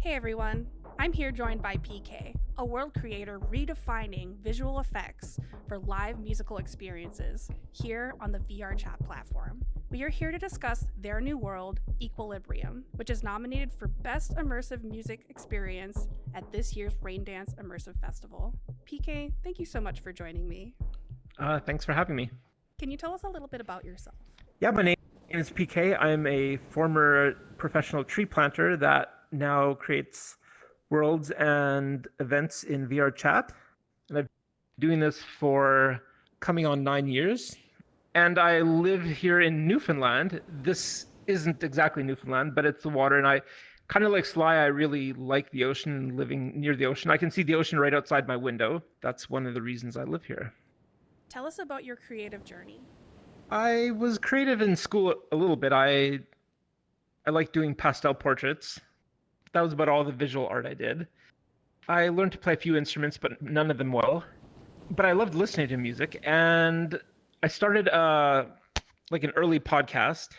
Hey everyone, I'm here joined by PK, a world creator redefining visual effects for live musical experiences here on the VR chat platform. We are here to discuss their new world, Equilibrium, which is nominated for Best Immersive Music Experience at this year's Raindance Immersive Festival. PK, thank you so much for joining me. Thanks for having me. Can you tell us a little bit about yourself? Yeah, my name is PK. I'm a former professional tree planter that now creates worlds and events in VR chat. And I've been doing this for coming on 9 years. And I live here in Newfoundland. This isn't exactly Newfoundland, but it's the water. And I kind of like Sly, I really like the ocean and living near the ocean. I can see the ocean right outside my window. That's one of the reasons I live here. Tell us about your creative journey. I was creative in school a little bit. I like doing pastel portraits. That was about all the visual art I did. I learned to play a few instruments, but none of them well. But I loved listening to music, and I started like an early podcast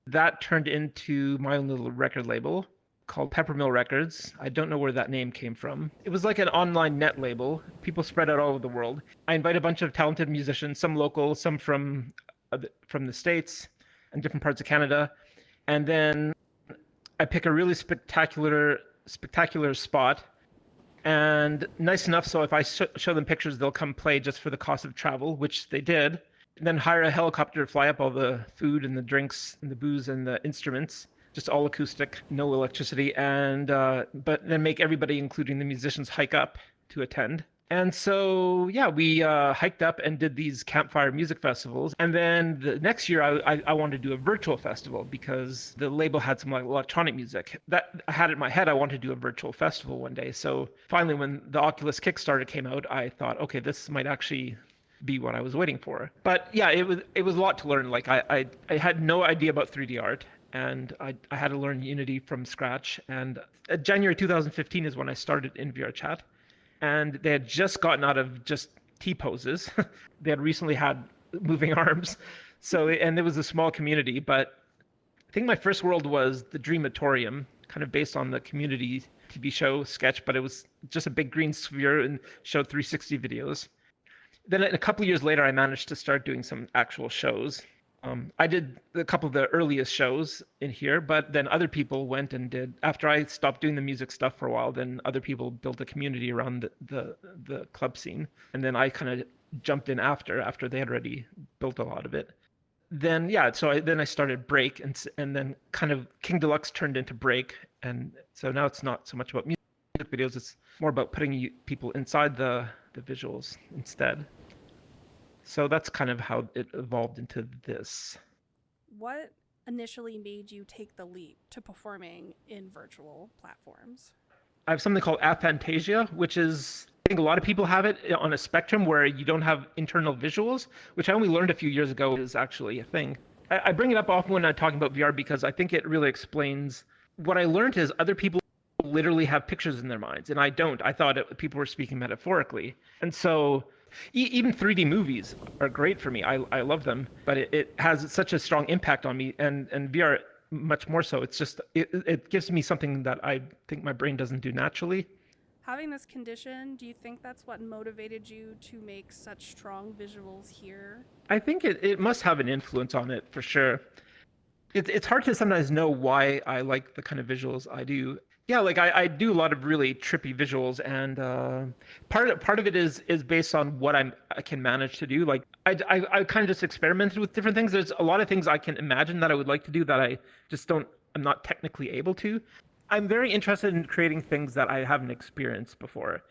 that turned into my own little record label called Peppermill Records. I don't know where that name came from. It was like an online net label. People spread out all over the world. I invite a bunch of talented musicians, some local, some from the States and different parts of Canada. And then I pick a really spectacular spot, and nice enough so if I show them pictures, they'll come play just for the cost of travel, which they did. And then hire a helicopter to fly up all the food and the drinks and the booze and the instruments, just all acoustic, no electricity, and but then make everybody, including the musicians, hike up to attend. And so, yeah, we hiked up and did these campfire music festivals. And then the next year, I wanted to do a virtual festival because the label had some like electronic music. That I had it in my head. I wanted to do a virtual festival one day. So finally, when the Oculus Kickstarter came out, I thought, okay, this might actually be what I was waiting for. But yeah, it was a lot to learn. Like I had no idea about 3D art. And I had to learn Unity from scratch. And January 2015 is when I started in VR Chat. And they had just gotten out of just T-poses. They had recently had moving arms. And there was a small community, but I think my first world was the Dreamatorium, kind of based on the Community TV show sketch, but it was just a big green sphere and showed 360 videos. Then a couple of years later, I managed to start doing some actual shows. I did a couple of the earliest shows in here, but then other people went and did, after I stopped doing the music stuff for a while, then other people built a community around the club scene. And then I kind of jumped in after they had already built a lot of it. Then, yeah, then I started Break, and then kind of King Deluxe turned into Break. And so now it's not so much about music videos, it's more about putting people inside the visuals instead. So that's kind of how it evolved into this. What initially made you take the leap to performing in virtual platforms? I have something called Fantasia, which is, I think a lot of people have it on a spectrum where you don't have internal visuals, which I only learned a few years ago is actually a thing. I bring it up often when I'm talking about VR because I think it really explains what I learned is other people literally have pictures in their minds, and I don't. I thought people were speaking metaphorically. And so even 3D movies are great for me. I love them, but it has such a strong impact on me, and VR much more so. It's just, it gives me something that I think my brain doesn't do naturally. Having this condition, do you think that's what motivated you to make such strong visuals here? I think it must have an influence on it for sure. It's hard to sometimes know why I like the kind of visuals I do. Yeah, like I do a lot of really trippy visuals, and part of it is based on what I can manage to do. Like I kind of just experimented with different things. There's a lot of things I can imagine that I would like to do that I just don't. I'm not technically able to. I'm very interested in creating things that I haven't experienced before,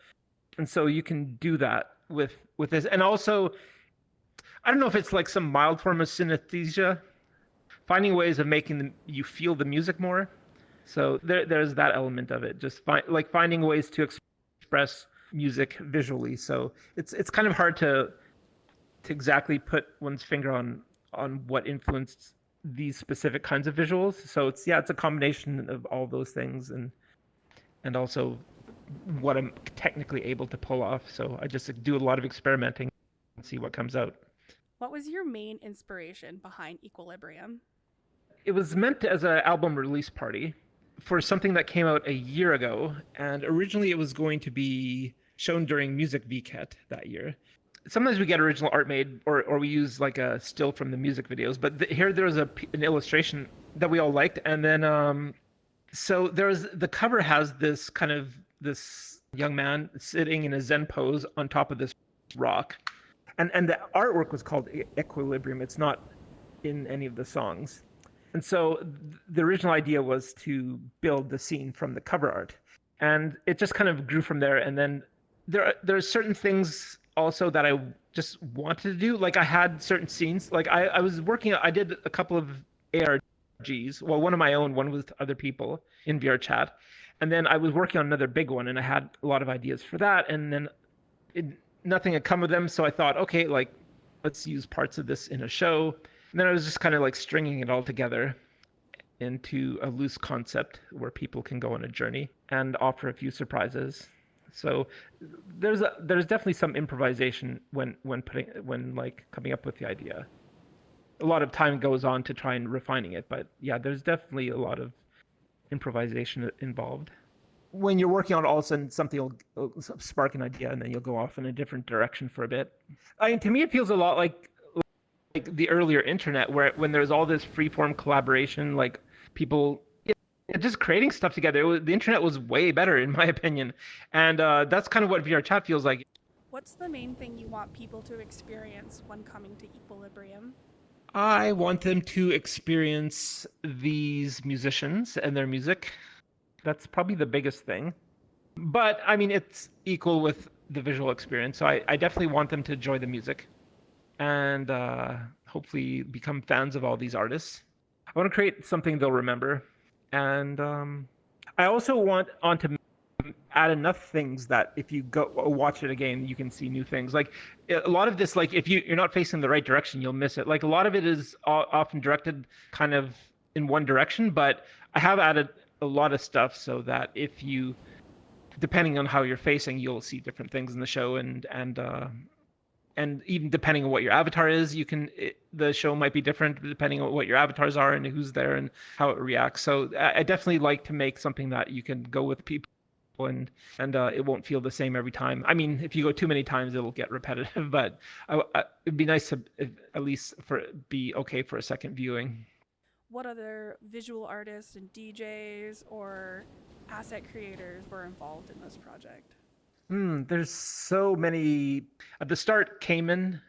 and so you can do that with this. And also, I don't know if it's like some mild form of synesthesia, finding ways of making you feel the music more. So there's that element of it, just finding ways to express music visually. So it's kind of hard to exactly put one's finger on what influenced these specific kinds of visuals. So it's a combination of all those things, and also what I'm technically able to pull off. So I just do a lot of experimenting and see what comes out. What was your main inspiration behind Equilibrium? It was meant as an album release party. for something that came out a year ago, and originally it was going to be shown during Music VCAT that year. Sometimes we get original art made, or we use like a still from the music videos. But here there was an illustration that we all liked, and then so the cover has this young man sitting in a Zen pose on top of this rock, and the artwork was called Equilibrium. It's not in any of the songs, and so the original idea was to build the scene from the cover art, and it just kind of grew from there. And then there's certain things also that I just wanted to do. Like I had certain scenes. Like I was working. I did a couple of ARGs. Well, one of my own, one with other people in VR chat, and then I was working on another big one, and I had a lot of ideas for that. And then nothing had come of them, so I thought, okay, like let's use parts of this in a show. And then I was just kind of like stringing it all together into a loose concept where people can go on a journey and offer a few surprises. So there's definitely some improvisation when like coming up with the idea. A lot of time goes on to try and refining it, but yeah, there's definitely a lot of improvisation involved. When you're working on it, all of a sudden something will spark an idea, and then you'll go off in a different direction for a bit. I mean, to me, it feels a lot like the earlier internet, where when there's all this freeform collaboration, like people just creating stuff together. The internet was way better, in my opinion, and that's kind of what VR chat feels like. What's the main thing you want people to experience when coming to Equilibrium? I want them to experience these musicians and their music. That's probably the biggest thing. But I mean, it's equal with the visual experience. So I definitely want them to enjoy the music and hopefully become fans of all these artists. I want to create something they'll remember. And I also want to add enough things that if you go watch it again, you can see new things. Like a lot of this, like if you're not facing the right direction, you'll miss it. Like a lot of it is often directed kind of in one direction, but I have added a lot of stuff so that if you, depending on how you're facing, you'll see different things in the show, and even depending on what your avatar is, the show might be different depending on what your avatars are and who's there and how it reacts. So I definitely like to make something that you can go with people and it won't feel the same every time. I mean, if you go too many times, it'll get repetitive, but it'd be nice to at least be okay for a second viewing. What other visual artists and DJs or asset creators were involved in this project? There's so many. At the start, Cayman,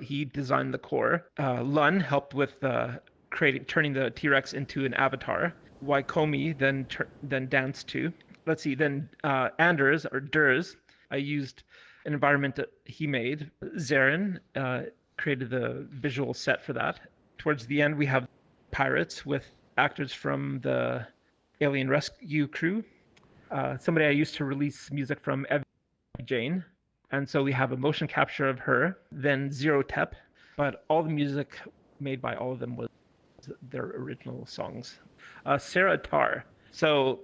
he designed the core. Lun helped with turning the T-Rex into an avatar. Waikomi then danced to. Let's see, then Anders, or Durs, I used an environment that he made. Zarin created the visual set for that. Towards the end, we have pirates with actors from the Alien Rescue crew. Somebody I used to release music from, Jane, and so we have a motion capture of her, then Zero Tep, but all the music made by all of them was their original songs. Sarah Tar. So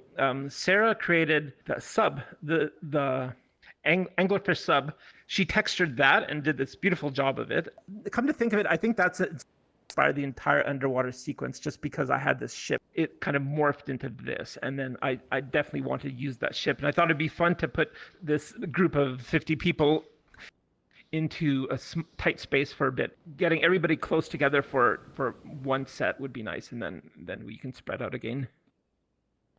Sarah created the sub, the anglerfish sub. She textured that and did this beautiful job of it. Come to think of it, I think that's inspired the entire underwater sequence, just because I had this ship. It kind of morphed into this, and then I definitely wanted to use that ship, and I thought it'd be fun to put this group of 50 people into a tight space for a bit. Getting everybody close together for one set would be nice, and then we can spread out again.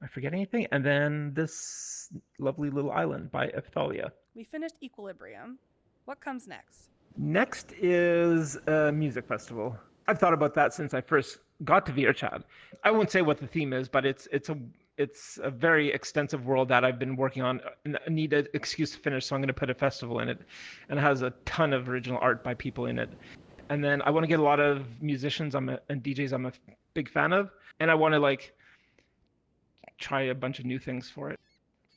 I forget anything? And then this lovely little island by Ephthalia. We finished Equilibrium. What comes next? Next is a music festival. I've thought about that since I first got to VRChat. I won't say what the theme is, but it's a very extensive world that I've been working on. I need an excuse to finish, so I'm going to put a festival in it, and it has a ton of original art by people in it. And then I want to get a lot of musicians and DJs I'm a big fan of, and I want to try a bunch of new things for it.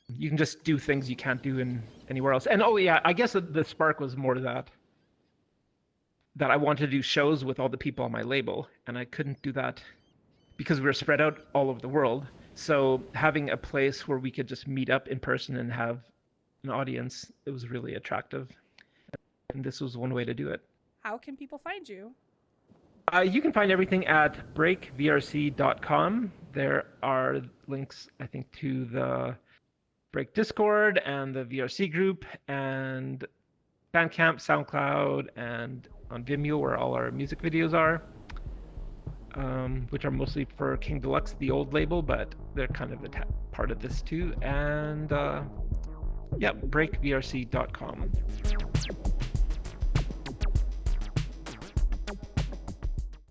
You can just do things you can't do anywhere else. And oh yeah, I guess the spark was more to that I wanted to do shows with all the people on my label, and I couldn't do that because we were spread out all over the world. So having a place where we could just meet up in person and have an audience, it was really attractive. And this was one way to do it. How can people find you? You can find everything at breakvrc.com. There are links, I think, to the Break Discord and the VRC group and Bandcamp, SoundCloud, and on Vimeo, where all our music videos are, which are mostly for King Deluxe, the old label, but they're kind of part of this too. And yeah, breakvrc.com.